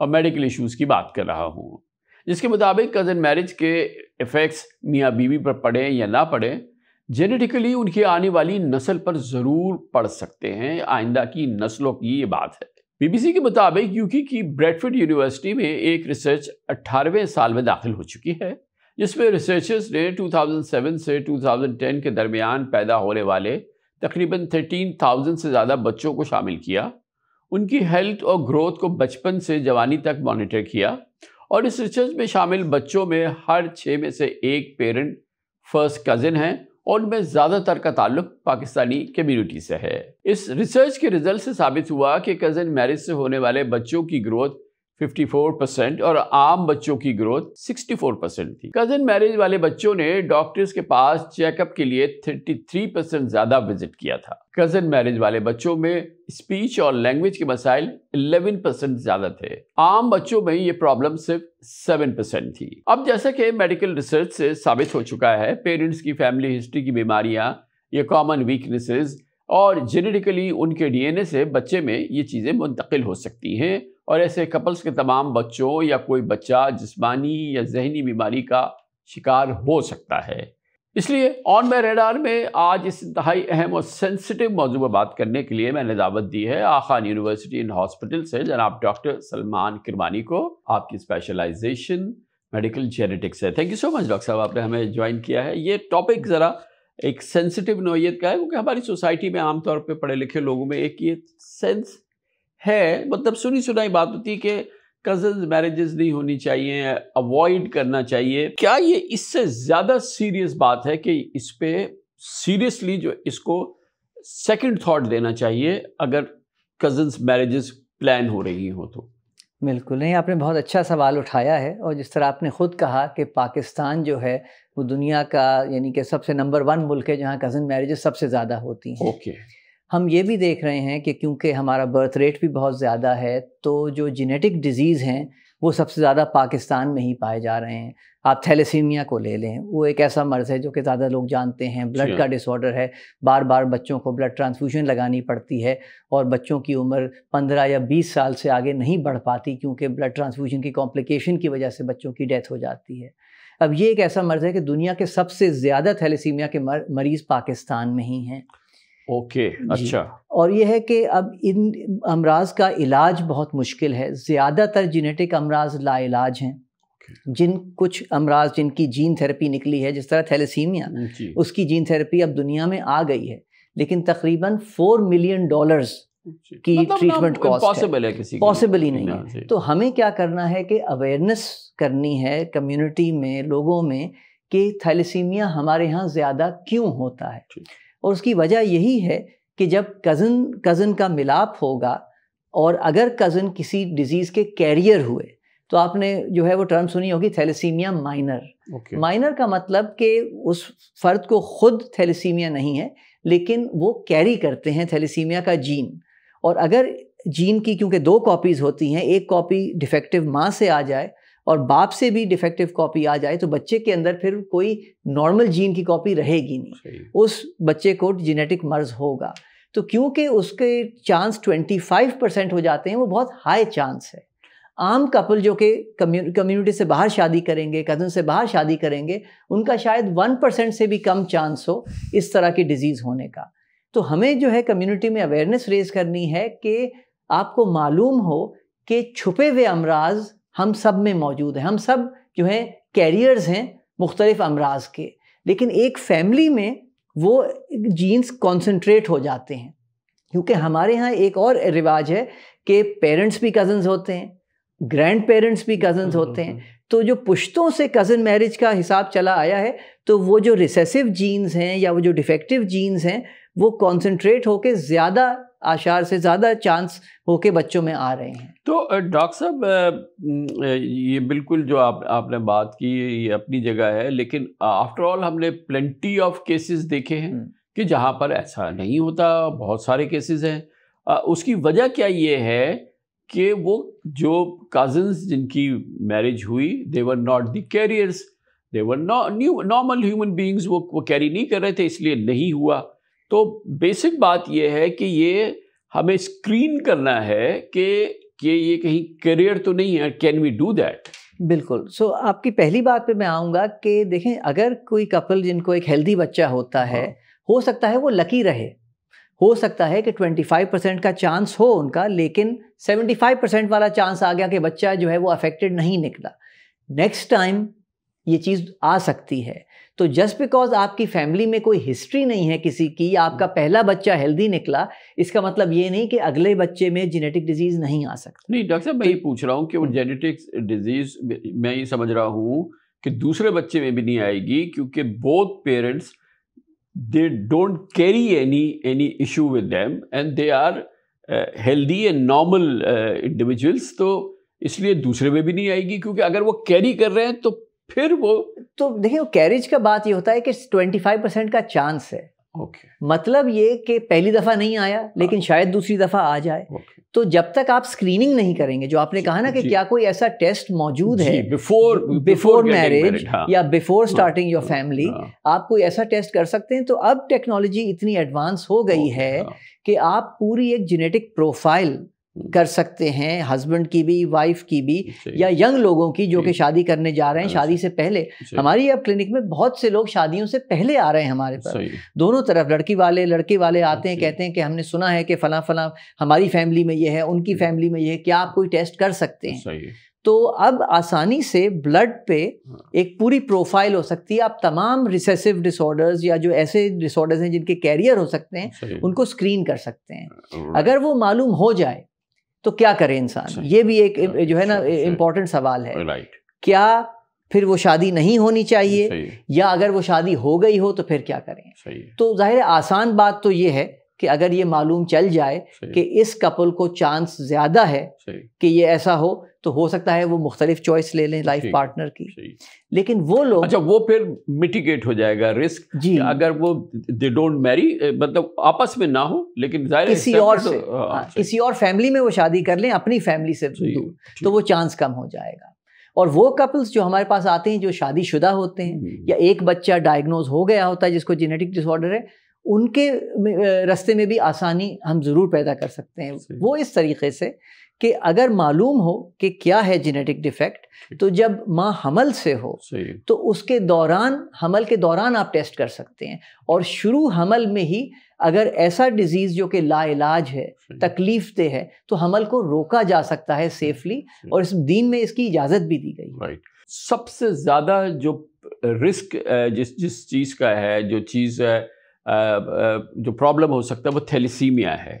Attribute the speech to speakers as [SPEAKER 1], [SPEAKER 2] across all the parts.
[SPEAKER 1] اور medical issues کی بات کر رہا ہوں، جس کے مطابق کزن میرج کے ایفیکٹس میاں بیوی پر پڑیں یا نہ پڑیں، جینیٹیکلی ان کی آنے والی نسل پر ضرور پڑ سکتے ہیں، آئندہ کی نسلوں کی یہ بات ہے۔ BBC کے مطابق یوکی کی بریڈفورڈ یونیورسٹی میں ایک ریسرچ 18ویں سال میں داخل ہو چکی ہے، جس میں ریسرچرز نے 2007 سے 2010 کے درمیان پیدا ہونے والے تقریباً 13,000 سے زیادہ بچوں کو شامل کیا، ان کی ہیلتھ اور گروتھ کو بچپن سے جوانی تک مانیٹر کیا، اور اس ریسرچ میں شامل بچوں میں ہر 6 میں سے ایک پیرنٹ فرسٹ کزن ہیں، اور ان میں زیادہ تر کا تعلق پاکستانی کمیونٹی سے ہے۔ اس ریسرچ کے رزلٹ سے ثابت ہوا کہ کزن میرج سے ہونے والے بچوں کی گروتھ 54% اور عام بچوں کی گروتھ 64% تھی۔ کزن میرج والے بچوں نے ڈاکٹرز کے پاس چیک اپ کے لیے 33% زیادہ وزٹ کیا تھا۔ کزن میرج والے بچوں میں اسپیچ اور لینگویج کے مسائل 11% زیادہ تھے، عام بچوں میں یہ پرابلم صرف 7% تھی۔ اب جیسا کہ میڈیکل ریسرچ سے ثابت ہو چکا ہے، پیرنٹس کی فیملی ہسٹری کی بیماریاں، یہ کامن ویکنیسز اور جینیٹیکلی ان کے DNA سے بچے میں یہ چیزیں منتقل ہو سکتی ہیں، اور ایسے کپلز کے تمام بچوں یا کوئی بچہ جسمانی یا ذہنی بیماری کا شکار ہو سکتا ہے۔ اس لیے آن مائی ریڈار میں آج اس انتہائی اہم اور سینسٹیو موضوع پر بات کرنے کے لیے میں نے دعوت دی ہے آخان یونیورسٹی اینڈ ہاسپٹل سے جناب ڈاکٹر سلمان کرمانی کو۔ آپ کی اسپیشلائزیشن میڈیکل جینیٹکس ہے۔ Thank you so much doctor صاحب، آپ نے ہمیں جوائن کیا ہے۔ یہ ٹاپک ذرا ایک سینسٹیو نوعیت کا ہے، کیونکہ ہماری سوسائٹی میں عام طور پہ پڑھے لکھے لوگوں میں ایک یہ سینس ہے، مطلب سنی سنائی بات ہوتی ہے کہ کزنز میرجز نہیں ہونی چاہیے، اوائڈ کرنا چاہیے۔ کیا یہ اس سے زیادہ سیریس بات ہے کہ اس پہ سیریسلی جو اس کو سیکنڈ تھاٹ دینا چاہیے اگر کزنز میرجز پلان ہو رہی ہوں تو؟
[SPEAKER 2] بالکل نہیں، آپ نے بہت اچھا سوال اٹھایا ہے، اور جس طرح آپ نے خود کہا کہ پاکستان جو ہے وہ دنیا کا یعنی کہ سب سے نمبر 1 ملک ہے جہاں کزن میرجز سب سے زیادہ ہوتی ہیں۔
[SPEAKER 1] اوکے،
[SPEAKER 2] ہم یہ بھی دیکھ رہے ہیں کہ کیونکہ ہمارا برتھ ریٹ بھی بہت زیادہ ہے، تو جو جینیٹک ڈیزیز ہیں وہ سب سے زیادہ پاکستان میں ہی پائے جا رہے ہیں۔ آپ تھیلیسیمیا کو لے لیں، وہ ایک ایسا مرض ہے جو کہ زیادہ لوگ جانتے ہیں، بلڈ کا ڈس آرڈر ہے، بار بار بچوں کو بلڈ ٹرانسفیوژن لگانی پڑتی ہے، اور بچوں کی عمر 15 یا 20 سال سے آگے نہیں بڑھ پاتی، کیونکہ بلڈ ٹرانسفیوژن کی کمپلیکیشن کی وجہ سے بچوں کی ڈیتھ ہو جاتی ہے۔ اب یہ ایک ایسا مرض ہے کہ دنیا کے سب سے زیادہ تھیلیسیمیا کے مریض پاکستان میں ہی ہیں۔
[SPEAKER 1] اوکے، اچھا۔
[SPEAKER 2] اور یہ ہے کہ اب ان امراض کا علاج بہت مشکل ہے، زیادہ تر جینیٹک امراض لا علاج ہیں۔ کچھ امراض جن کی جین تھیراپی نکلی ہے، جس طرح تھیلیسیمیا، اس کی جین تھیراپی اب دنیا میں آ گئی ہے، لیکن تقریباً $4 ملین کی ٹریٹمنٹ کاسٹ ہے، پاسبل ہی نہیں ہے۔ تو ہمیں کیا کرنا ہے کہ اویئرنیس کرنی ہے کمیونٹی میں، لوگوں میں، کہ تھیلیسیمیا ہمارے ہاں زیادہ کیوں ہوتا ہے، اور اس کی وجہ یہی ہے کہ جب کزن کا ملاپ ہوگا، اور اگر کزن کسی ڈیزیز کے کیریئر ہوئے، تو آپ نے جو ہے وہ ٹرم سنی ہوگی تھیلیسیمیا مائنر۔ مائنر کا مطلب کہ اس فرد کو خود تھیلیسیمیا نہیں ہے، لیکن وہ کیری کرتے ہیں تھیلیسیمیا کا جین، اور اگر جین کی کیونکہ 2 کاپیز ہوتی ہیں، ایک کاپی ڈیفیکٹو ماں سے آ جائے اور باپ سے بھی ڈیفیکٹو کاپی آ جائے، تو بچے کے اندر پھر کوئی نارمل جین کی کاپی رہے گی نہیں، اس بچے کو جینیٹک مرض ہوگا۔ تو کیونکہ اس کے چانس 25% ہو جاتے ہیں، وہ بہت ہائی چانس ہے۔ عام کپل جو کہ کمیونٹی سے باہر شادی کریں گے، کزن سے باہر شادی کریں گے، ان کا شاید 1% سے بھی کم چانس ہو اس طرح کی ڈیزیز ہونے کا۔ تو ہمیں جو ہے کمیونٹی میں اویئرنیس ریز کرنی ہے کہ آپ کو معلوم ہو کہ چھپے ہوئے امراض ہم سب میں موجود ہیں، ہم سب جو ہیں کیریئرز ہیں مختلف امراض کے، لیکن ایک فیملی میں وہ جینز کانسنٹریٹ ہو جاتے ہیں، کیونکہ ہمارے ہاں ایک اور رواج ہے کہ پیرنٹس بھی کزنز ہوتے ہیں، گرینڈ پیرنٹس بھی کزنز ہوتے ہیں، تو جو پشتوں سے کزن میرج کا حساب چلا آیا ہے، تو وہ جو ریسیسو جینز ہیں یا وہ جو ڈیفیکٹو جینز ہیں، وہ کانسنٹریٹ ہو کے زیادہ آشار سے زیادہ چانس ہو کے بچوں میں آ رہے ہیں۔
[SPEAKER 1] تو ڈاکٹر صاحب، یہ بالکل جو آپ نے بات کی یہ اپنی جگہ ہے، لیکن آفٹر آل ہم نے پلینٹی آف کیسز دیکھے ہیں کہ جہاں پر ایسا نہیں ہوتا، بہت سارے کیسز ہیں۔ اس کی وجہ کیا یہ ہے کہ وہ جو کازنز جن کی میرج ہوئی، they were not the carriers, they were normal human beings، وہ کیری نہیں کر رہے تھے، اس لیے نہیں ہوا۔ تو بیسک بات یہ ہے کہ یہ ہمیں اسکرین کرنا ہے کہ کہ یہ کہیں کیریئر تو نہیں ہے, کین وی ڈو دیٹ؟
[SPEAKER 2] بالکل. سو آپ کی پہلی بات پہ میں آؤں گا کہ دیکھیں اگر کوئی کپل جن کو ایک ہیلدی بچہ ہوتا ہے, ہو سکتا ہے وہ لکی رہے, ہو سکتا ہے کہ 25% کا چانس ہو ان کا, لیکن 75% والا چانس آ گیا کہ بچہ جو ہے وہ افیکٹڈ نہیں نکلا. نیکسٹ ٹائم یہ چیز آ سکتی ہے. تو جسٹ بیکاز آپ کی فیملی میں کوئی ہسٹری نہیں ہے کسی کی, آپ کا پہلا بچہ ہیلدی نکلا, اس کا مطلب یہ نہیں کہ اگلے بچے میں جینیٹک ڈیزیز نہیں آ سکتا.
[SPEAKER 1] نہیں ڈاکٹر صاحب, میں یہ پوچھ رہا ہوں کہ وہ جینیٹک ڈیزیز میں یہ سمجھ رہا ہوں کہ دوسرے بچے میں بھی نہیں آئے گی, کیونکہ both parents they don't carry any issue with them and they are healthy and normal individuals. تو اس لیے دوسرے میں بھی نہیں آئے گی, کیونکہ اگر وہ کیری کر رہے ہیں تو پھر وہ تو
[SPEAKER 2] دیکھیں کیریج کا بات یہ ہوتا ہے کہ 25% کا چانس ہے. مطلب یہ کہ پہلی دفعہ نہیں آیا لیکن شاید دوسری دفعہ آ جائے. تو جب تک آپ اسکریننگ نہیں کریں گے, جو آپ نے کہا نا کہ کیا کوئی ایسا ٹیسٹ موجود ہے بیفور میرج یا بیفور اسٹارٹنگ یور فیملی, آپ کوئی ایسا ٹیسٹ کر سکتے ہیں. تو اب ٹیکنالوجی اتنی ایڈوانس ہو گئی ہے کہ آپ پوری ایک جینیٹک پروفائل کر سکتے ہیں, ہسبینڈ کی بھی, وائف کی بھی, یا ینگ لوگوں کی جو کہ شادی کرنے جا رہے ہیں شادی سے پہلے. ہماری اب کلینک میں بہت سے لوگ شادیوں سے پہلے آ رہے ہیں ہمارے پاس, دونوں طرف لڑکی والے لڑکے والے آتے ہیں, کہتے ہیں کہ ہم نے سنا ہے کہ فلاں فلاں ہماری فیملی میں یہ ہے, ان کی فیملی میں یہ ہے, کیا آپ کوئی ٹیسٹ کر سکتے ہیں؟ تو اب آسانی سے بلڈ پہ ایک پوری پروفائل ہو سکتی ہے. آپ تمام ریسیسو ڈس آرڈرز یا جو ایسے ڈس آرڈرز ہیں جن کے کیریئر ہو سکتے ہیں ان کو اسکرین کر سکتے ہیں. اگر وہ معلوم ہو جائے تو کیا کرے انسان؟ یہ بھی ایک جو ہے نا امپورٹنٹ سوال ہے. کیا پھر وہ شادی نہیں ہونی چاہیے, یا اگر وہ شادی ہو گئی ہو تو پھر کیا کریں؟ تو ظاہر آسان بات تو یہ ہے کہ اگر یہ معلوم چل جائے کہ اس کپل کو چانس زیادہ ہے کہ یہ ایسا ہو, تو ہو سکتا ہے وہ مختلف چوائس لے لیں لائف پارٹنر کی. لیکن وہ لوگ
[SPEAKER 1] اچھا وہ پھر میٹیگیٹ ہو جائے گا رسک, جی اگر وہ دے ڈونٹ میری, مطلب آپس میں نہ ہو لیکن ظاہر
[SPEAKER 2] کسی اور سے کسی اور فیملی میں وہ شادی کر لیں اپنی فیملی سے دور, تو وہ چانس کم ہو جائے گا. اور وہ کپلز جو ہمارے پاس آتے ہیں جو شادی شدہ ہوتے ہیں یا ایک بچہ ڈائگنوز ہو گیا ہوتا ہے جس کو جینیٹک ڈس آرڈر ہے, ان کے رستے میں بھی آسانی ہم ضرور پیدا کر سکتے ہیں. وہ اس طریقے سے کہ اگر معلوم ہو کہ کیا ہے جینیٹک ڈیفیکٹ, تو جب ماں حمل سے ہو تو اس کے دوران, حمل کے دوران آپ ٹیسٹ کر سکتے ہیں. اور شروع حمل میں ہی اگر ایسا ڈیزیز جو کہ لا علاج ہے, تکلیف دہ ہے, تو حمل کو روکا جا سکتا ہے سیفلی, اور اس دین میں اس کی اجازت بھی دی گئی.
[SPEAKER 1] سب سے زیادہ جو رسک جس چیز کا ہے, جو چیز جو پرابلم ہو سکتا ہے وہ تھیلیسیمیا ہے.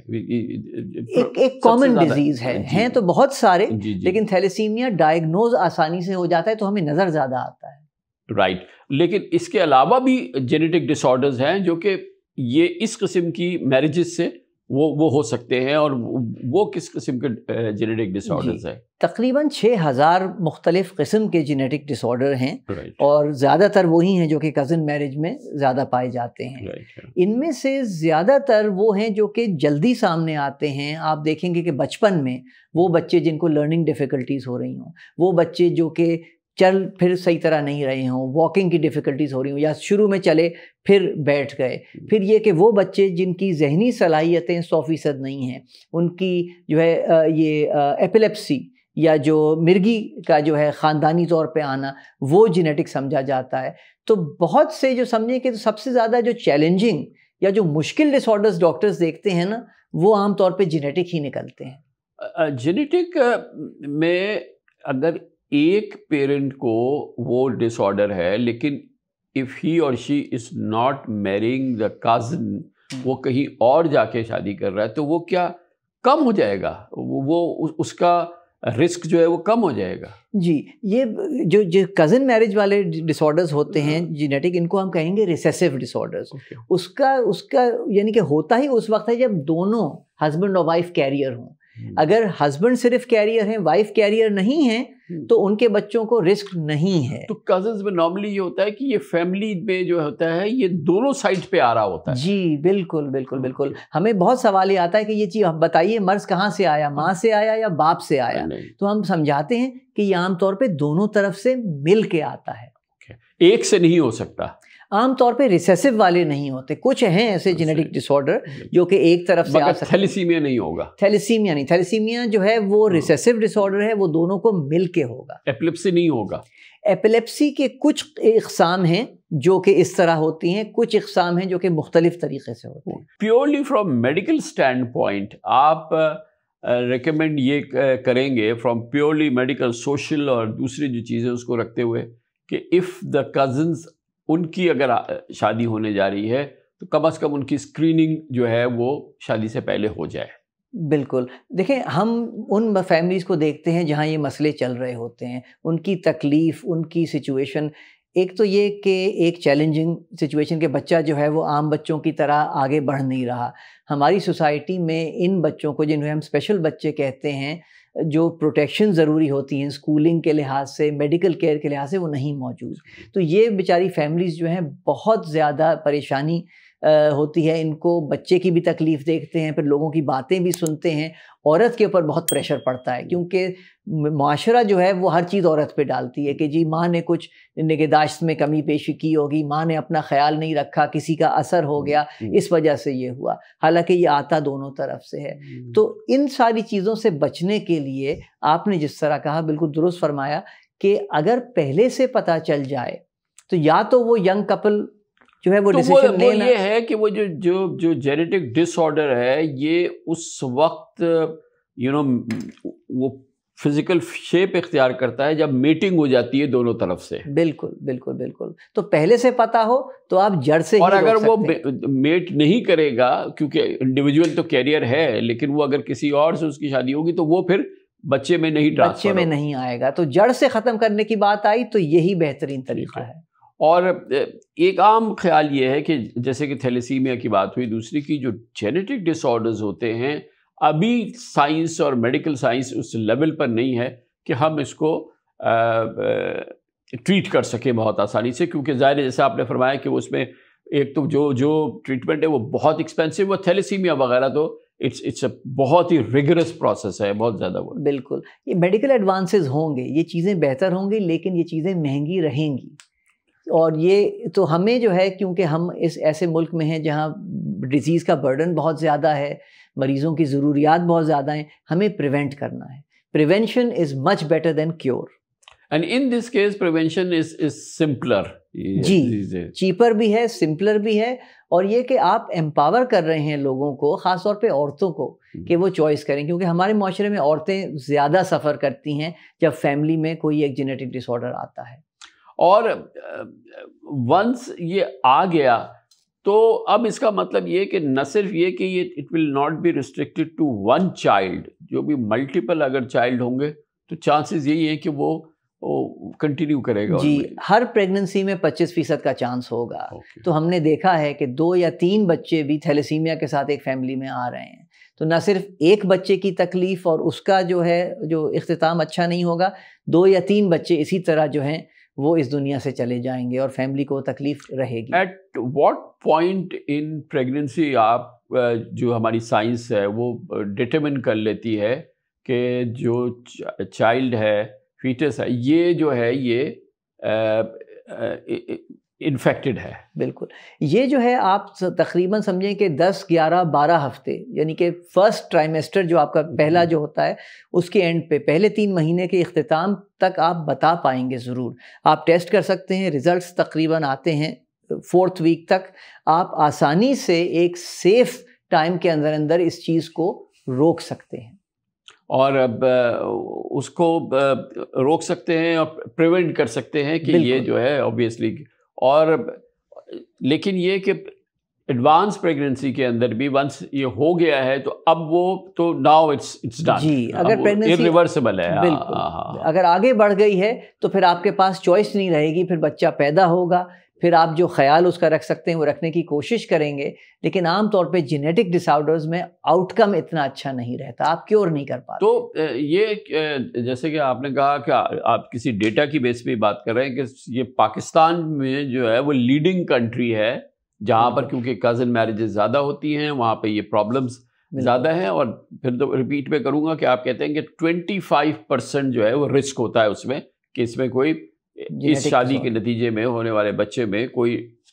[SPEAKER 2] ایک کامن ڈیزیز ہے, ہیں تو بہت سارے, لیکن تھیلیسیمیا ڈائگنوز آسانی سے ہو جاتا ہے تو ہمیں نظر زیادہ آتا ہے.
[SPEAKER 1] رائٹ. لیکن اس کے علاوہ بھی جینیٹک ڈس آرڈرز ہیں جو کہ یہ اس قسم کی میرجز سے وہ ہو سکتے ہیں, اور وہ کس قسم کے جینیٹک ڈس آرڈرز ہیں؟
[SPEAKER 2] تقریباً 6000 مختلف قسم کے جینیٹک ڈس آرڈر ہیں, اور زیادہ تر وہی ہیں جو کہ کزن میرج میں زیادہ پائے جاتے ہیں. ان میں سے زیادہ تر وہ ہیں جو کہ جلدی سامنے آتے ہیں. آپ دیکھیں گے کہ بچپن میں وہ بچے جن کو لرننگ ڈیفیکلٹیز ہو رہی ہوں, وہ بچے جو کہ چل پھر صحیح طرح نہیں رہے ہوں, واکنگ کی ڈیفیکلٹیز ہو رہی ہوں, یا شروع میں چلے پھر بیٹھ گئے. پھر یہ کہ وہ بچے جن کی ذہنی صلاحیتیں 100% نہیں ہیں, ان کی جو ہے یہ ایپیلیپسی یا جو مرگی کا جو ہے خاندانی طور پہ آنا, وہ جینیٹک سمجھا جاتا ہے. تو بہت سے جو سمجھیں کہ سب سے زیادہ جو چیلنجنگ یا جو مشکل ڈس آرڈرز ڈاکٹرز دیکھتے ہیں نا, وہ عام طور پہ جینیٹک ہی نکلتے ہیں.
[SPEAKER 1] جینیٹک میں اگر ایک پیرنٹ کو وہ ڈس آرڈر ہے, لیکن اف ہی اور she is not marrying the cousin, وہ کہیں اور جا کے شادی کر رہا ہے, تو وہ کیا کم ہو جائے گا, وہ اس کا رسک جو ہے وہ کم ہو جائے گا؟
[SPEAKER 2] جی, یہ جو کزن میرج والے ڈس آرڈرز ہوتے ہیں جینیٹک, ان کو ہم کہیں گے ریسیسو ڈس آرڈرز. اس کا یعنی کہ ہوتا ہی اس وقت ہے جب دونوں ہسبینڈ اور وائف کیریئر ہوں. اگر ہسبینڈ صرف کیریئر ہیں, وائف کیریئر نہیں ہیں, تو ان کے بچوں کو رسک نہیں ہے.
[SPEAKER 1] تو کزنز میں نارملی یہ ہوتا ہے کہ یہ فیملی میں جو ہوتا ہے یہ دونوں سائڈ پہ آ رہا ہوتا ہے.
[SPEAKER 2] جی بالکل بالکل بالکل. ہمیں بہت سوال یہ آتا ہے کہ یہ چیز بتائیے مرض کہاں سے آیا, ماں سے آیا یا باپ سے آیا؟ تو ہم سمجھاتے ہیں کہ یہ عام طور پہ دونوں طرف سے مل کے آتا ہے,
[SPEAKER 1] ایک سے نہیں ہو سکتا.
[SPEAKER 2] عام طور پہ ریسیسو والے نہیں ہوتے، کچھ ہیں ایسے جینیٹک ڈس آرڈر جو کہ ایک طرف سے آ سکتے ہیں.
[SPEAKER 1] تھیلیسیمیا نہیں ہوگا.
[SPEAKER 2] تھیلیسیمیا نہیں، تھیلیسیمیا جو ہے وہ ریسیسو ڈس آرڈر ہے، وہ دونوں کو مل کے ہوگا.
[SPEAKER 1] ایپلیپسی نہیں ہوگا.
[SPEAKER 2] ایپیلیپسی کے کچھ اقسام ہیں جو کہ اس طرح ہوتی ہیں، کچھ اقسام ہیں جو کہ مختلف طریقے سے ہوتی ہیں.
[SPEAKER 1] Purely from medical stand point آپ ریکمینڈ یہ کریں گے فرام پیورلی میڈیکل، سوشل اور دوسری جو چیزیں اس کو رکھتے ہوئے کہ اف دا کزنز ان کی اگر شادی ہونے جا رہی ہے تو کم از کم ان کی اسکریننگ جو ہے وہ شادی سے پہلے ہو جائے.
[SPEAKER 2] بالکل. دیکھیں ہم ان فیملیز کو دیکھتے ہیں جہاں یہ مسئلے چل رہے ہوتے ہیں، ان کی تکلیف، ان کی سچویشن. ایک تو یہ کہ ایک چیلنجنگ سچویشن کہ بچہ جو ہے وہ عام بچوں کی طرح آگے بڑھ نہیں رہا. ہماری سوسائٹی میں ان بچوں کو جنہیں ہم اسپیشل بچے کہتے ہیں، جو پروٹیکشن ضروری ہوتی ہیں اسکولنگ کے لحاظ سے، میڈیکل کیئر کے لحاظ سے، وہ نہیں موجود. تو یہ بیچاری فیملیز جو ہیں بہت زیادہ پریشانی ہوتی ہے ان کو. بچے کی بھی تکلیف دیکھتے ہیں، پھر لوگوں کی باتیں بھی سنتے ہیں. عورت کے اوپر بہت پریشر پڑتا ہے کیونکہ معاشرہ جو ہے وہ ہر چیز عورت پہ ڈالتی ہے کہ جی ماں نے کچھ نگہداشت میں کمی پیشی کی ہوگی، ماں نے اپنا خیال نہیں رکھا، کسی کا اثر ہو گیا، اس وجہ سے یہ ہوا. حالانکہ یہ آتا دونوں طرف سے ہے. تو ان ساری چیزوں سے بچنے کے لیے آپ نے جس طرح کہا بالکل درست فرمایا کہ اگر پہلے سے پتہ چل جائے تو یا تو وہ ینگ کپل جو ہے وہ ڈیسیژن لینا.
[SPEAKER 1] یہ ہے کہ وہ جو جینیٹک ڈس آرڈر ہے یہ اس وقت وہ فزیکل شیپ اختیار کرتا ہے جب میٹنگ ہو جاتی ہے دونوں طرف سے.
[SPEAKER 2] بالکل بالکل بالکل. تو پہلے سے پتہ ہو تو آپ جڑ سے.
[SPEAKER 1] اور اگر وہ میٹ نہیں کرے گا، کیونکہ انڈیویجول تو کیریئر ہے، لیکن وہ اگر کسی اور سے اس کی شادی ہوگی تو وہ پھر بچے میں نہیں
[SPEAKER 2] آئے گا. تو جڑ سے ختم کرنے کی بات آئی تو یہی بہترین طریقہ ہے.
[SPEAKER 1] اور ایک عام خیال یہ ہے کہ جیسے کہ تھیلیسیمیا کی بات ہوئی، دوسری کی جو جینیٹک ڈس آرڈرز ہوتے ہیں، ابھی سائنس اور میڈیکل سائنس اس لیول پر نہیں ہے کہ ہم اس کو ٹریٹ کر سکیں بہت آسانی سے. کیونکہ ظاہر ہے جیسے آپ نے فرمایا کہ اس میں ایک تو جو ٹریٹمنٹ ہے وہ بہت ایکسپینسو ہے. تھیلیسیمیا وغیرہ تو اٹس بہت ہی ریگرس پروسیس ہے، بہت زیادہ. وہ
[SPEAKER 2] بالکل یہ میڈیکل ایڈوانسز ہوں گے، یہ چیزیں بہتر ہوں گی، لیکن یہ چیزیں مہنگی رہیں گی. اور یہ تو ہمیں جو ہے کیونکہ ہم اس ایسے ملک میں ہیں جہاں ڈیزیز کا برڈن بہت زیادہ ہے، مریضوں کی ضروریات بہت زیادہ ہیں، ہمیں پریونٹ کرنا ہے. Prevention is much better than cure.
[SPEAKER 1] And in this case prevention is simpler.
[SPEAKER 2] جی چیپر بھی ہے، سمپلر بھی ہے. اور یہ کہ آپ امپاور کر رہے ہیں لوگوں کو، خاص طور پہ عورتوں کو، کہ وہ چوائس کریں. کیونکہ ہمارے معاشرے میں عورتیں زیادہ سفر کرتی ہیں جب فیملی میں کوئی ایک جینیٹک ڈس آرڈر آتا ہے.
[SPEAKER 1] اور ونس یہ آ گیا تو اب اس کا مطلب یہ کہ نہ صرف یہ کہ یہ it will not be restricted to one child, جو بھی ملٹیپل اگر چائلڈ ہوں گے تو چانسز یہی ہیں کہ وہ کنٹینیو کرے گا.
[SPEAKER 2] جی ہر پریگننسی میں 25% کا چانس ہوگا. تو ہم نے دیکھا ہے کہ 2 یا 3 بچے بھی تھیلیسیمیا کے ساتھ ایک فیملی میں آ رہے ہیں. تو نہ صرف ایک بچے کی تکلیف اور اس کا جو اختتام اچھا نہیں ہوگا، 2 یا 3 بچے اسی طرح جو ہیں وہ اس دنیا سے چلے جائیں گے اور فیملی کو تکلیف رہے گی.
[SPEAKER 1] At what point in pregnancy آپ جو ہماری سائنس ہے وہ ڈٹرمن کر لیتی ہے کہ جو چائلڈ ہے، فیٹس ہے، یہ جو ہے یہ انفیکٹڈ ہے؟
[SPEAKER 2] بالکل. یہ جو ہے آپ تقریباً سمجھیں کہ 10 11 12 ہفتے، یعنی کہ فرسٹ ٹرائمیسٹر جو آپ کا پہلا جو ہوتا ہے اس کے اینڈ پہ، پہلے 3 مہینے کے اختتام تک آپ بتا پائیں گے ضرور. آپ ٹیسٹ کر سکتے ہیں، ریزلٹس تقریباً آتے ہیں 4تھ ویک تک. آپ آسانی سے ایک سیف ٹائم کے اندر اس چیز کو روک سکتے ہیں.
[SPEAKER 1] اور اب اس کو روک سکتے ہیں اور پریونٹ کر سکتے ہیں کہ یہ جو ہے اوبیسلی. اور لیکن یہ کہ ایڈوانس پریگننسی کے اندر بھی ونس یہ ہو گیا ہے تو اب وہ تو ناؤ اٹس ڈن.
[SPEAKER 2] جی اگر پریگننسی
[SPEAKER 1] ریورسبل ہے،
[SPEAKER 2] بالکل اگر آگے بڑھ گئی ہے تو پھر آپ کے پاس چوائس نہیں رہے گی. پھر بچہ پیدا ہوگا، پھر آپ جو خیال اس کا رکھ سکتے ہیں وہ رکھنے کی کوشش کریں گے. لیکن عام طور پہ جینیٹک ڈس آرڈرز میں آؤٹ کم اتنا اچھا نہیں رہتا، آپ کیور نہیں کر پاتے.
[SPEAKER 1] تو یہ جیسے کہ آپ نے کہا کہ آپ کسی ڈیٹا کی بیس پہ بات کر رہے ہیں کہ یہ پاکستان میں جو ہے وہ لیڈنگ کنٹری ہے جہاں پر کیونکہ کزن میرجز زیادہ ہوتی ہیں، وہاں پہ یہ پرابلمس زیادہ ہیں. اور پھر تو ریپیٹ میں کروں گا کہ آپ کہتے ہیں کہ 25% جو ہے وہ رسک ہوتا ہے اس میں کہ اس میں کوئی اس شادی کے نتیجے میں ہونے والے بچے میں کوئی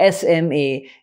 [SPEAKER 2] SMA,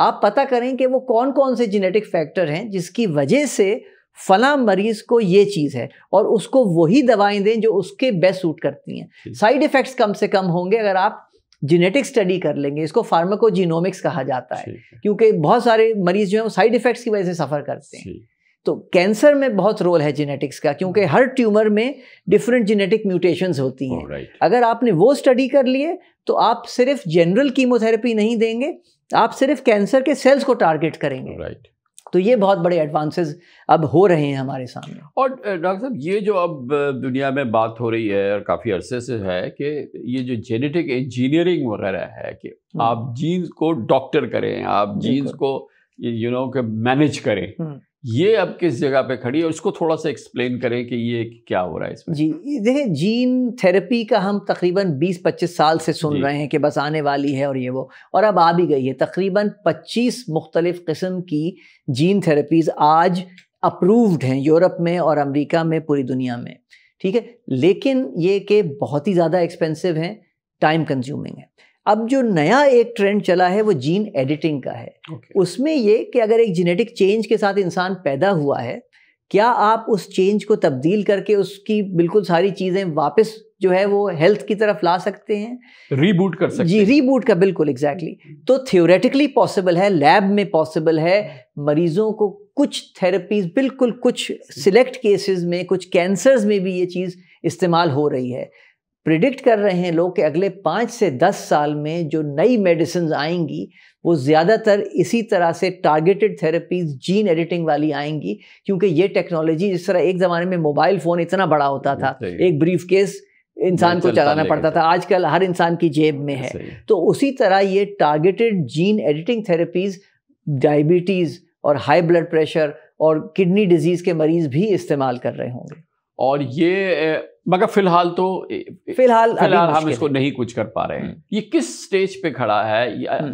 [SPEAKER 2] آپ پتہ کریں کہ وہ کون کون سے جینیٹک فیکٹر ہیں جس کی وجہ سے فلاں مریض کو یہ چیز ہے، اور اس کو وہی دوائیں دیں جو اس کے بیسٹ سوٹ کرتی ہیں. سائیڈ ایفیکٹس کم سے کم ہوں گے اگر آپ جینیٹک اسٹڈی کر لیں گے. اس کو فارماکو جینومکس کہا جاتا ہے، کیونکہ بہت سارے مریض جو ہیں وہ سائیڈ ایفیکٹس کی وجہ سے سفر کرتے ہیں. تو کینسر میں بہت رول ہے جینیٹکس کا، کیونکہ ہر ٹیومر میں ڈفرینٹ جینیٹک میوٹیشنز ہوتی ہیں. اگر آپ نے وہ اسٹڈی کر لیے تو آپ صرف جنرل کیموتھراپی نہیں دیں گے، آپ صرف کینسر کے سیلز کو ٹارگٹ کریں گے. تو یہ بہت بڑے ایڈوانسز اب ہو رہے ہیں ہمارے سامنے.
[SPEAKER 1] اور ڈاکٹر صاحب یہ جو اب دنیا میں بات ہو رہی ہے اور کافی عرصے سے ہے کہ یہ جو جینیٹک انجینئرنگ وغیرہ ہے کہ آپ جینز کو ڈاکٹر کریں، آپ جینز کو کہ مینیج کریں، یہ اب کس جگہ پہ کھڑی ہے؟ اس کو تھوڑا سا ایکسپلین کریں کہ یہ کیا ہو رہا ہے اس میں.
[SPEAKER 2] جی دیکھیں، جین تھیراپی کا ہم تقریباً 20-25 سال سے سن رہے ہیں کہ بس آنے والی ہے اور یہ وہ، اور اب آ بھی گئی ہے. تقریباً 25 مختلف قسم کی جین تھیراپیز آج اپرووڈ ہیں یورپ میں اور امریکہ میں، پوری دنیا میں. ٹھیک ہے، لیکن یہ کہ بہت ہی زیادہ ایکسپینسو ہیں، ٹائم کنزیومنگ ہے. اب جو نیا ایک ٹرینڈ چلا ہے وہ جین ایڈیٹنگ کا ہے. اس میں یہ کہ اگر ایک جینیٹک چینج کے ساتھ انسان پیدا ہوا ہے، کیا آپ اس چینج کو تبدیل کر کے اس کی بالکل ساری چیزیں واپس جو ہے وہ ہیلتھ کی طرف لا سکتے ہیں،
[SPEAKER 1] ریبوٹ کر سکتے ہیں؟
[SPEAKER 2] جی ریبوٹ کا بالکل ایگزیکٹلی. تو تھیوریٹیکلی پاسبل ہے، لیب میں پاسبل ہے. مریضوں کو کچھ تھیراپیز بالکل کچھ سلیکٹ کیسز میں، کچھ کینسرز میں بھی یہ چیز استعمال ہو رہی ہے. پریڈکٹ کر رہے ہیں لوگ کہ اگلے 5 سے 10 سال میں جو نئی میڈیسنز آئیں گی وہ زیادہ تر اسی طرح سے ٹارگیٹڈ تھیراپیز جین ایڈیٹنگ والی آئیں گی. کیونکہ یہ ٹیکنالوجی، جس طرح ایک زمانے میں موبائل فون اتنا بڑا ہوتا تھا، ایک بریف کیس انسان کو چلانا پڑتا تھا، آج کل ہر انسان کی جیب میں ہے. تو اسی طرح یہ targeted gene editing therapies diabetes اور ہائی بلڈ پریشر اور کڈنی ڈیزیز کے مریض بھی استعمال کر رہے ہوں گے.
[SPEAKER 1] اور یہ مگر فی الحال ہم اس کو نہیں کچھ کر پا رہے ہیں. یہ کس سٹیج پہ کھڑا ہے؟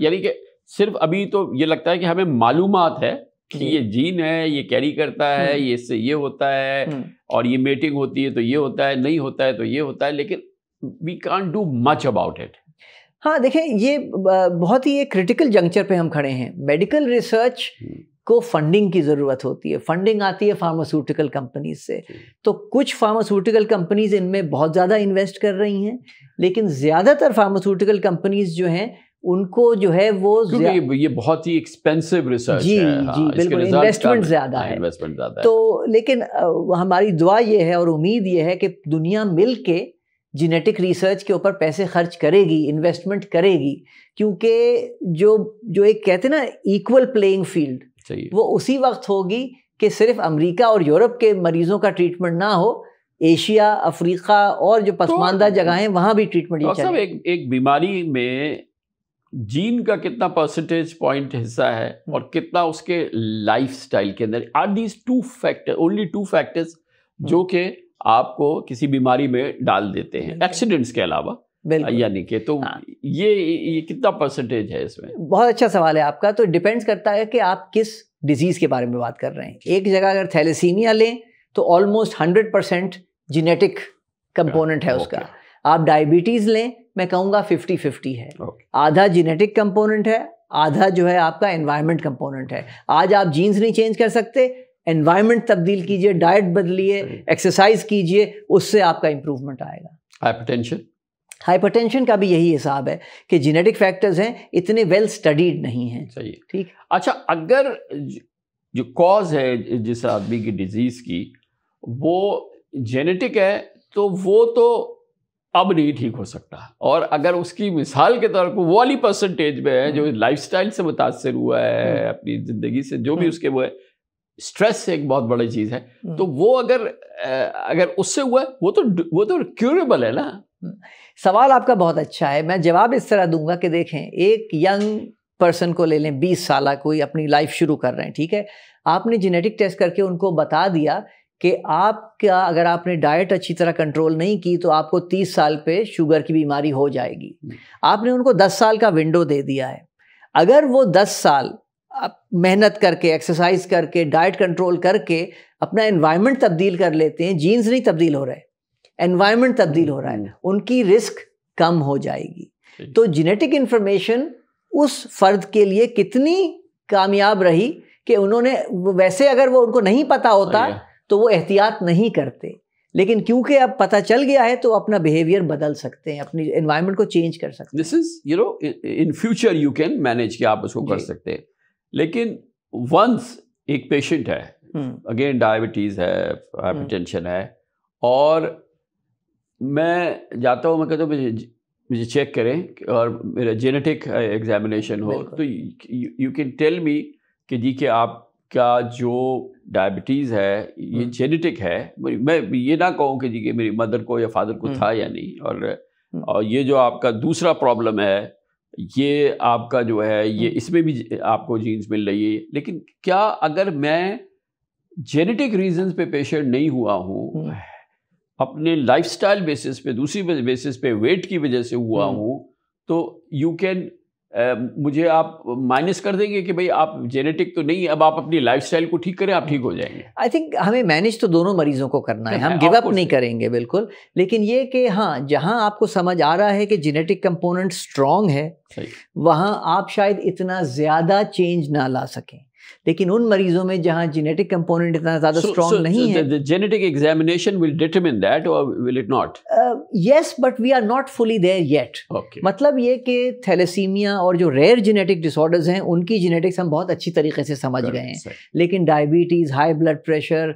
[SPEAKER 1] یعنی کہ صرف ابھی تو یہ لگتا ہے کہ ہمیں معلومات ہے کہ یہ جین ہے، یہ کیری کرتا ہے، یہ اس سے یہ ہوتا ہے، اور یہ میٹنگ ہوتی ہے تو یہ ہوتا ہے، نہیں ہوتا ہے تو یہ ہوتا ہے، لیکن we can't do much about it.
[SPEAKER 2] ہاں دیکھیں، یہ بہت ہی ایک کریٹیکل جنکچر پہ ہم کھڑے ہیں. میڈیکل ریسرچ کو فنڈنگ کی ضرورت ہوتی ہے. فنڈنگ آتی ہے فارماسیوٹیکل کمپنیز سے. تو کچھ فارماسیوٹیکل کمپنیز ان میں بہت زیادہ انویسٹ کر رہی ہیں، لیکن زیادہ تر فارماسیوٹیکل کمپنیز جو ہیں ان کو جو ہے وہ
[SPEAKER 1] یہ بہت ہی ایکسپینسو ریسرچ ہے.
[SPEAKER 2] جی بالکل، انویسٹمنٹ زیادہ ہے. تو لیکن ہماری دعا یہ ہے اور امید یہ ہے کہ دنیا مل کے جینیٹک ریسرچ کے اوپر پیسے خرچ کرے گی، انویسٹمنٹ کرے گی. کیونکہ جو ایک کہتے ہیں نا ایکول پلینگ فیلڈ، وہ اسی وقت ہوگی کہ صرف امریکہ اور یورپ کے مریضوں کا ٹریٹمنٹ نہ ہو، ایشیا، افریقہ اور جو پسماندہ جگہیں وہاں بھی ٹریٹمنٹ چلے.
[SPEAKER 1] ایک بیماری میں جین کا کتنا پرسنٹیج پوائنٹ حصہ ہے اور کتنا اس کے لائف سٹائل کے اندر؟ Are these only two factors جو کہ آپ کو کسی بیماری میں ڈال دیتے ہیں ایکسیڈنٹس کے علاوہ، یعنی کہ تو یہ کتنا پرسنٹیج ہے اس میں؟
[SPEAKER 2] بہت اچھا سوال ہے آپ کا. تو ڈیپینڈ کرتا ہے کہ آپ کس ڈیزیز کے بارے میں بات کر رہے ہیں. ایک جگہ اگر تھیلیسیمیا لیں تو آلموسٹ 100% جینیٹک کمپوننٹ ہے اس کا. آپ ڈائبٹیز لیں، میں کہوں گا 50-50 ہے. آدھا جینیٹک کمپوننٹ ہے، آدھا جو ہے آپ کا انوائرمنٹ کمپوننٹ ہے. آج آپ جینز نہیں چینج کر سکتے، انوائرمنٹ تبدیل کیجئے، ڈائٹ بدلیے، ایکسرسائز کیجئے، اس سے آپ کا امپروومنٹ آئے گا. ہائپر ٹینشن کا بھی یہی حساب ہے کہ جینیٹک فیکٹرز ہیں اتنے ویل اسٹڈیڈ نہیں ہیں.
[SPEAKER 1] صحیح.
[SPEAKER 2] ٹھیک.
[SPEAKER 1] اچھا، اگر جو کاز ہے جس آدمی کی ڈیزیز کی وہ جینیٹک ہے تو وہ تو اب نہیں ٹھیک ہو سکتا، اور اگر اس کی مثال کے طور پر وہ والی پرسنٹیج میں ہے جو لائف سٹائل سے متاثر ہوا ہے، اپنی زندگی سے جو بھی اس کے وہ ہے، اسٹریس ایک بہت بڑی چیز ہے، تو وہ اگر اس سے ہوا ہے وہ تو کیوریبل ہے نا.
[SPEAKER 2] سوال آپ کا بہت اچھا ہے. میں جواب اس طرح دوں گا کہ دیکھیں، ایک ینگ پرسن کو لے لیں، 20 سالہ کوئی اپنی لائف شروع کر رہے ہیں. ٹھیک ہے، آپ نے جینیٹک ٹیسٹ کر کے ان کو بتا دیا کہ آپ کا اگر آپ نے ڈائٹ اچھی طرح کنٹرول نہیں کی تو آپ کو 30 سال پہ شوگر کی بیماری ہو جائے گی. آپ نے ان کو 10 سال کا ونڈو دے دیا ہے. اگر وہ 10 سال محنت کر کے، ایکسرسائز کر کے، ڈائٹ کنٹرول کر کے اپنا انوائرمنٹ تبدیل کر لیتے ہیں، جینز نہیں تبدیل ہو رہے، انوائرمنٹ تبدیل ہو رہا ہے، ان کی رسک کم ہو جائے گی. تو جینیٹک انفارمیشن اس فرد کے لیے کتنی کامیاب رہی کہ انہوں نے ویسے اگر وہ ان کو نہیں پتا ہوتا تو وہ احتیاط نہیں کرتے، لیکن کیونکہ اب پتہ چل گیا ہے تو اپنا بیہیویئر بدل سکتے ہیں، اپنی انوائرمنٹ کو چینج کر سکتے ہیں.
[SPEAKER 1] This is in future you can manage کہ آپ اس کو کر سکتے ہیں. لیکن ونس ایک پیشنٹ ہے، اگین ڈائبٹیز ہے، ہائپر ٹینشن ہے، اور میں جاتا ہوں، میں کہتا ہوں مجھے چیک کریں اور میرا جینیٹک ایگزامینیشن ہو، تو یو کین ٹیل می کہ جی کہ آپ کا جو ڈائبٹیز ہے یہ جینیٹک ہے. میں یہ نہ کہوں کہ جی کہ میری مدر کو یا فادر کو تھا یا نہیں، اور یہ جو آپ کا دوسرا پرابلم ہے یہ آپ کا جو ہے یہ اس میں بھی آپ کو جینز مل رہی ہے. لیکن کیا اگر میں جینیٹک ریزنز پہ پیشنٹ نہیں ہوا ہوں، اپنے لائف سٹائل بیسس پہ، دوسری بیسس پہ ویٹ کی وجہ سے ہوا ہوں، تو یو کین مجھے آپ مائنس کر دیں گے کہ بھئی آپ جینیٹک تو نہیں، اب آپ اپنی لائف سٹائل کو ٹھیک کریں، آپ ٹھیک ہو جائیں گے.
[SPEAKER 2] آئی تھنک ہمیں مینیج تو دونوں مریضوں کو کرنا ہے، ہم گیو اپ نہیں کریں گے بالکل. لیکن یہ کہ ہاں جہاں آپ کو سمجھ آ رہا ہے کہ جینیٹک کمپوننٹ اسٹرانگ ہے، وہاں آپ شاید اتنا زیادہ چینج نہ لا سکیں. لیکن ان مریضوں میں جہاں جینیٹک کمپوننٹ اتنا زیادہ اسٹرانگ نہیں ہے،
[SPEAKER 1] genetic examination will determine that or will it not?
[SPEAKER 2] Yes, but we are not fully there yet. مطلب یہ کہ تھیلیسیمیا اور جو ریئر جینیٹک ڈس آرڈرز ہیں ان کی جینیٹکس ہم بہت اچھی طریقے سے سمجھ گئے ہیں. لیکن ڈائبٹیز، ہائی بلڈ پریشر،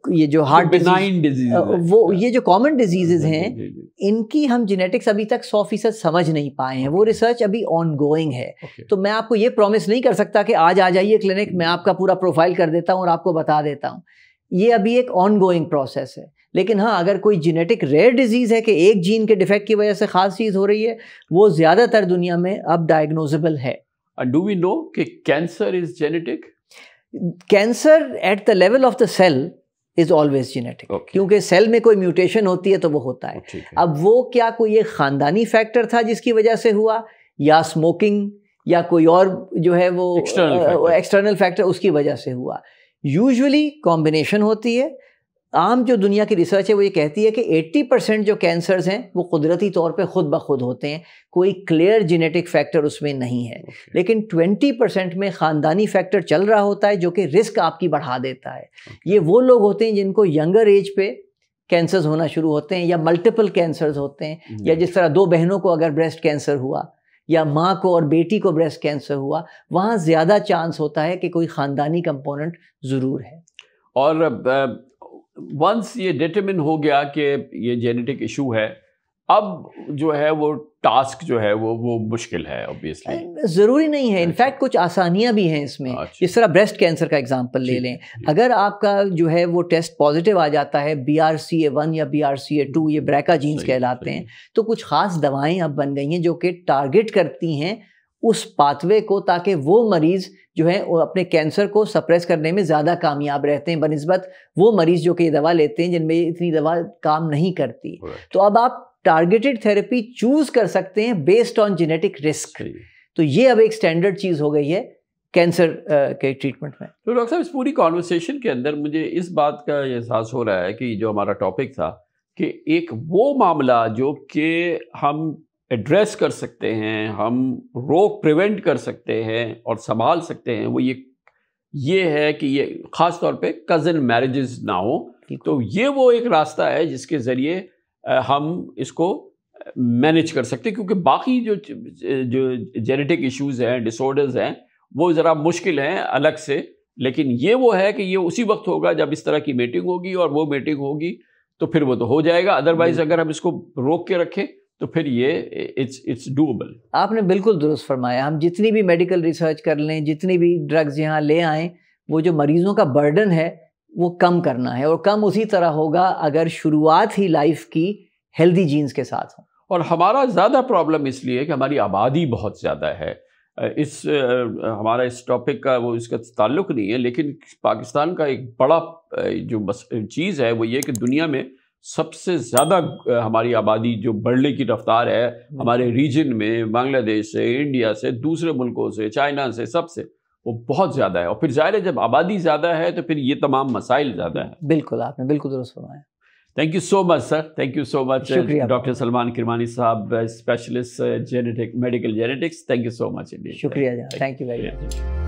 [SPEAKER 2] یہ جو ہارٹ ڈیزیز، وہ یہ جو کامن ڈیزیزز ہیں ان کی ہم جینیٹکس ابھی تک 100% سمجھ نہیں پائے ہیں. وہ ریسرچ ابھی آن گوئنگ ہے. تو میں آپ کو یہ پرومس نہیں کر سکتا کہ آج آ جائیے کلینک، میں آپ کا پورا پروفائل کر دیتا ہوں اور آپ کو بتا دیتا ہوں. یہ ابھی ایک آن گوئنگ پروسیس ہے. لیکن ہاں اگر کوئی جینیٹک ریئر ڈیزیز ہے کہ ایک جین کے ڈیفیکٹ کی وجہ سے خاص چیز ہو رہی ہے، وہ زیادہ تر دنیا میں اب ڈائگنوزیبل ہے.
[SPEAKER 1] ڈو وی نو کہ cancer is genetic?
[SPEAKER 2] Cancer at the level of the cell is always genetic, کیونکہ سیل میں کوئی میوٹیشن ہوتی ہے تو وہ ہوتا ہے. اب وہ کیا کوئی ایک خاندانی فیکٹر تھا جس کی وجہ سے ہوا، یا اسموکنگ، یا کوئی اور جو ہے وہ ایکسٹرنل فیکٹر اس کی وجہ سے ہوا؟ یوزولی کمبینیشن ہوتی ہے. عام جو دنیا کی ریسرچ ہے وہ یہ کہتی ہے کہ 80% جو کینسرز ہیں وہ قدرتی طور پہ خود بخود ہوتے ہیں، کوئی کلیئر جینیٹک فیکٹر اس میں نہیں ہے. لیکن 20% میں خاندانی فیکٹر چل رہا ہوتا ہے جو کہ رسک آپ کی بڑھا دیتا ہے. یہ وہ لوگ ہوتے ہیں جن کو ینگر ایج پہ کینسرز ہونا شروع ہوتے ہیں، یا ملٹیپل کینسرز ہوتے ہیں، یا جس طرح 2 بہنوں کو اگر بریسٹ کینسر ہوا، یا ماں کو اور بیٹی کو بریسٹ کینسر ہوا، وہاں زیادہ چانس ہوتا ہے کہ کوئی خاندانی کمپوننٹ ضرور ہے.
[SPEAKER 1] اور ونس یہ ڈیٹرمن ہو گیا کہ یہ جینیٹک ایشو ہے، اب جو ہے وہ ٹاسک جو ہے وہ مشکل ہے اوبیسلی.
[SPEAKER 2] ضروری نہیں ہے، انفیکٹ کچھ آسانیاں بھی ہیں اس میں. جس طرح بریسٹ کینسر کا ایگزامپل لے لیں، اگر آپ کا جو ہے وہ ٹیسٹ پازیٹیو آ جاتا ہے BRCA1 یا BRCA2، یہ بریکا جینز کہلاتے ہیں، تو کچھ خاص دوائیں اب بن گئی ہیں جو کہ ٹارگٹ کرتی ہیں اس پاتوے کو، تاکہ وہ مریض جو ہے اپنے کینسر کو سپریس کرنے میں زیادہ کامیاب رہتے ہیں بنسبت وہ مریض جو کہ یہ دوا لیتے ہیں جن میں اتنی دوا کام نہیں کرتی. تو اب آپ ٹارگیٹڈ تھراپی چوز کر سکتے ہیں بیسڈ آن جینیٹک رسک. تو یہ اب ایک اسٹینڈرڈ چیز ہو گئی ہے کینسر کے ٹریٹمنٹ میں.
[SPEAKER 1] تو ڈاکٹر صاحب اس پوری کانورسیشن کے اندر مجھے اس بات کا احساس ہو رہا ہے کہ جو ہمارا ٹاپک تھا کہ ایک وہ معاملہ جو کہ ہم ایڈریس کر سکتے ہیں، ہم روک پریونٹ کر سکتے ہیں اور سنبھال سکتے ہیں، وہ یہ ہے کہ یہ خاص طور پہ کزن میرجز نہ ہوں. تو یہ وہ ایک راستہ ہے جس کے ذریعے ہم اس کو مینیج کر سکتے ہیں، کیونکہ باقی جو جینیٹک ایشوز ہیں، ڈس آرڈرز ہیں، وہ ذرا مشکل ہیں الگ سے. لیکن یہ وہ ہے کہ یہ اسی وقت ہوگا جب اس طرح کی میٹنگ ہوگی، اور وہ میٹنگ ہوگی تو پھر وہ تو ہو جائے گا. ادروائز اگر ہم اس کو روک کے رکھیں تو پھر یہ اٹس ڈوبل.
[SPEAKER 2] آپ نے بالکل درست فرمایا. ہم جتنی بھی میڈیکل ریسرچ کر لیں، جتنی بھی ڈرگز یہاں لے آئیں، وہ جو مریضوں کا برڈن ہے وہ کم کرنا ہے، اور کم اسی طرح ہوگا اگر شروعات ہی لائف کی ہیلدی جینز کے ساتھ ہوں.
[SPEAKER 1] اور ہمارا زیادہ پرابلم اس لیے کہ ہماری آبادی بہت زیادہ ہے. ہمارا اس ٹاپک کا اس کا تعلق نہیں ہے، لیکن پاکستان کا ایک بڑا جو چیز ہے وہ یہ کہ دنیا میں سب سے زیادہ ہماری آبادی جو بڑھنے کی رفتار ہے ہمارے ریجن میں، بنگلہ دیش سے، انڈیا سے، دوسرے ملکوں سے، چائنا سے، سب سے وہ بہت زیادہ ہے. اور پھر ظاہر ہے جب آبادی زیادہ ہے تو پھر یہ تمام مسائل زیادہ ہیں.
[SPEAKER 2] بالکل، آپ نے بالکل درست فرمایا.
[SPEAKER 1] Thank you so much, sir. Thank you so much, Dr. Salman Kirmani Sahab, specialist medical genetics. Thank you so much indeed.
[SPEAKER 2] Shukriya. Thank you very much.